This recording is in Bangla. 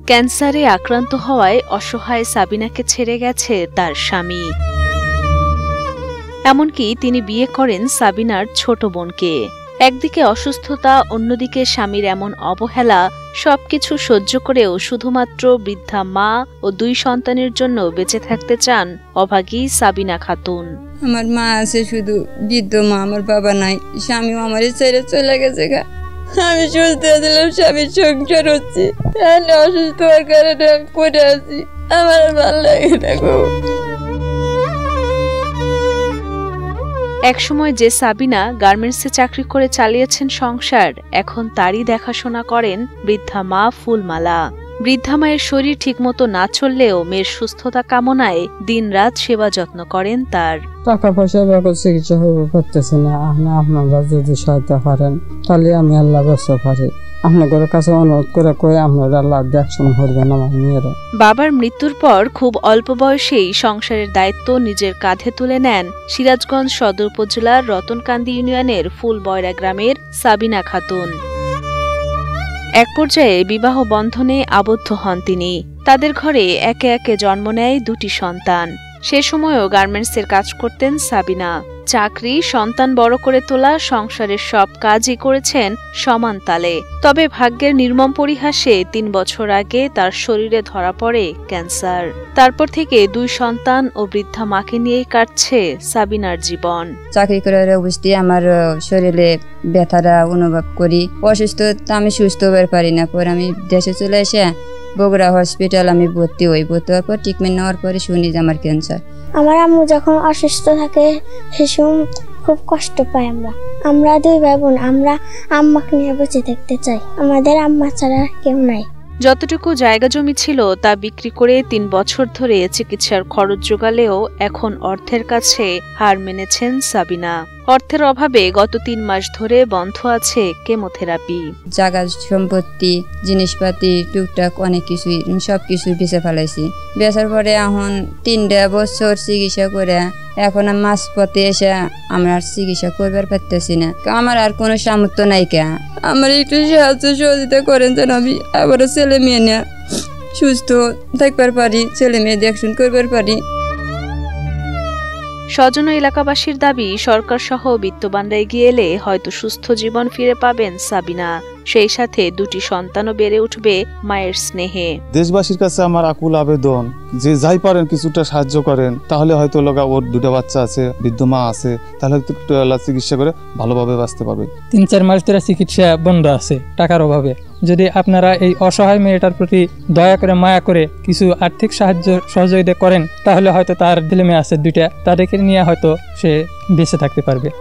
ক্যান্সারে আক্রান্ত হওয়ায় অসহায় সাবিনাকে ছেড়ে গেছে তার স্বামী। এমনকি তিনি বিয়ে করেন সাবিনার ছোট বোনকে। একদিকে অসুস্থতা, অন্যদিকে স্বামীর এমন অবহেলা, সবকিছু সহ্য করেও শুধুমাত্র বৃদ্ধা মা ও 2 সন্তানের জন্য বেঁচে থাকতে চান অভাগী সাবিনা খাতুন। আমার মা আছে, শুধু বৃদ্ধ মা, আমার বাবা নাই। স্বামীও আমার ছেড়ে চলে গেছে। আমি সুস্থ ছিলাম, স্বামীর সংসার হচ্ছে, অসুস্থ হওয়ার কারণে আমি পড়ে আছি। আমার ভালো লাগে না। একসময় যে সাবিনা গার্মেন্টসে চাকরি করে চালিয়েছেন সংসার, এখন তারই দেখাশোনা করেন বৃদ্ধা মা ফুলমালা। বৃদ্ধা মায়ের শরীর ঠিকমতো না চললেও মেয়ের সুস্থতা কামনায় দিনরাত সেবা যত্ন করেন তার। টাকা পয়সা ব্যাপার চিকিৎসা করতেছি না, আপনারা যদি সহায়তা করেন তাহলে আমি আল্লাহ ব্যবস্থা পারি। আপনাদের কাছে অনুরোধ করে কয়ে আপনারা আল্লাহ দেখশন করবেন আমার মেয়েরা। বাবার মৃত্যুর পর খুব অল্প বয়সেই সংসারের দায়িত্ব নিজের কাঁধে তুলে নেন সিরাজগঞ্জ সদর উপজেলার রতনকান্দি ইউনিয়নের ফুলবয়রা গ্রামের সাবিনা খাতুন। এক পর্যায়ে বিবাহ বন্ধনে আবদ্ধ হন তিনি। তাদের ঘরে একে একে জন্ম নেয় 2টি সন্তান। সে সময়ও গার্মেন্টসের কাজ করতেন সাবিনা। চাকরি, সন্তান বড় করে তোলা, সংসারের সব কাজই করেছেন সমান তালে। তবে ভাগ্যের নির্মম পরিহাসে 3 বছর আগে তার শরীরে ধরা পড়ে ক্যান্সার। তারপর থেকে 2 সন্তান ও বৃদ্ধা মাকে নিয়েই কাটছে সাবিনার জীবন। চাকরি করার অবস্থায় আমার শরীরে ব্যথাটা অনুভব করি। অসুস্থ, আমি সুস্থ হতে পারি না। পরে আমি দেশে চলে এসে বগুড়া হসপিটাল আমি ভর্তি হই। ভর্তি হওয়ার পর ট্রিটমেন্ট নেওয়ার পরে শুনি যে আমার ক্যান্সার। আমার আম্মু যখন অসুস্থ থাকে সে সময় খুব কষ্ট পাই। আমরা 2 ভাই বোন, আমরা আম্মাকে নিয়ে বেঁচে থাকতে চাই। আমাদের আম্মা ছাড়া কেউ নাই। যতটুকু জায়গা জমি ছিল তা বিক্রি করে 3 বছর ধরে চিকিৎসার খরচ জোগালেও এখন অর্থের কাছে হার মেনেছেন সাবিনা। অর্থের অভাবে গত 3 মাস ধরে বন্ধ আছে কেমোথেরাপি। জায়গা সম্পত্তি, জিনিসপাতি, টুকটাক অনেক কিছুই, সবকিছু বেঁচে ফেলাইছি। বেচার পরে এখন 3 বছর চিকিৎসা করে এখন মাঝপথে এসে আমরা চিকিৎসা করবার পারতেছি না। আমার আর কোনো সামর্থ্য নাই। আমার একটু সাহায্য সহযোগিতা করেন যেন আমি আবার ছেলে মেয়ে নিয়ে সুস্থ থাকবার পারি, ছেলে মেয়ে দেখশন করবার পারি। স্বজন এলাকাবাসীর দাবি, সরকার সহ বিত্তবানরা এগিয়ে এলে হয়তো সুস্থ জীবন ফিরে পাবেন সাবিনা। সেই সাথে 2টি সন্তানও বেড়ে উঠবে মায়ের স্নেহে। দেশবাসীর কাছে আমার আকুল আবেদন, যে যাই পারেন কিছুটা সাহায্য করেন, তাহলে হয়তো ওর 2টা বাচ্চা আছে, বৃদ্ধ মা আছে, তাহলে একটু চিকিৎসা করে ভালোভাবে বাঁচতে পারবে। 3-4 মাস ধরে চিকিৎসা বন্ধ আছে টাকার অভাবে। যদি আপনারা এই অসহায় মেয়েটার প্রতি দয়া করে, মায়া করে কিছু আর্থিক সাহায্য সহযোগিতা করেন, তাহলে হয়তো তার ছেলে মেয়ে আছে 2টা, তাদেরকে নিয়ে হয়তো সে বেঁচে থাকতে পারবে।